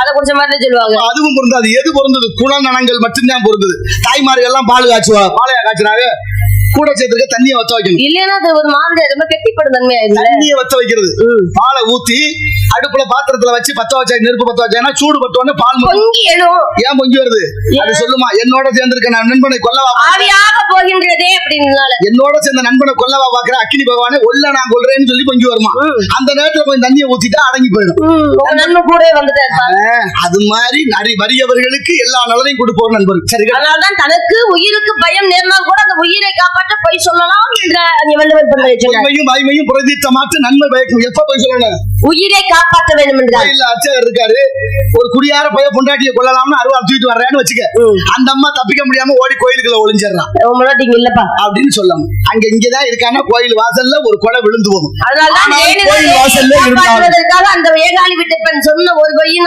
அதை குடிச்ச மாதிரி சொல்லுவாங்க. அதுவும் பொருந்தாது. எது பொருந்தது? குணநலங்கள் மட்டும்தான் பொருந்தது. தாய்மார்கள் எல்லாம் பால் காய்ச்சுவா, பாலையா காய்ச்சினாங்க கூட சேர்த்துக்க தண்ணியை வச்ச வைக்கணும். இல்லைன்னா அது ஒரு மாதிரி ரொம்ப கெட்டிப்படும் தன்மையா இருக்கு. தண்ணியை வச்ச வைக்கிறது, பாலை ஊத்தி அடுப்புல பாத்திரத்துல வச்சு பத்த வச்சா, நெருப்பு பத்த வச்சா சூடு பட்டோன்னு பால் பொங்கி எழும். ஏன் பொங்கி வருது? அது சொல்லுமா, என்னோட சேர்ந்திருக்க நான் நண்பனை கொல்லவா ஆவியாக போகின்றதே அப்படின்னால, என்னோட சேர்ந்த நண்பனை கொல்லவா பாக்குற அக்கினி பகவானே ஒல்ல நான் கொல்றேன்னு சொல்லி பொங்கி வருமா. அந்த நேரத்துல கொஞ்சம் தண்ணியை ஊத்திட்டா அடங்கி போயிடும். நண்பன் கூட வந்துட்டாரு. அது மாதிரி வறியவர்களுக்கு எல்லா நலனையும் கொடுப்போம் நண்பர். சரி, அதனால்தான் தனக்கு உயிருக்கு பயம் நேர்ந்தால் கூட அந்த உயிரை காப்பாற்ற போய் சொல்லலாம் என்ற வாய்மையும் புரதித்த மாற்று நன்மை பயக்கும். எப்ப போய் சொல்லணும்? உயிரை காப்பாற்ற வேண்டும் என்றார். அர்ச்சகர் இருக்காரு, ஒரு குடியார போய் பொண்டாட்டியை கொள்ளலாம்னு அருவா தூக்கிட்டு வர்றேன்னு வச்சுக்க, அந்த அம்மா தப்பிக்க முடியாம ஓடி கோயிலுக்குள்ள ஒளிஞ்சிடறான் இல்லப்பா அப்படின்னு சொல்லலாம். அங்க இங்கதான் இருக்கான கோயில் வாசல்ல ஒரு கொலை விழுந்து போகும். அதனால கோயில் வாசல்ல அந்த ஏகாலி விட்டு பெண் சொன்ன ஒரு பொய்யின்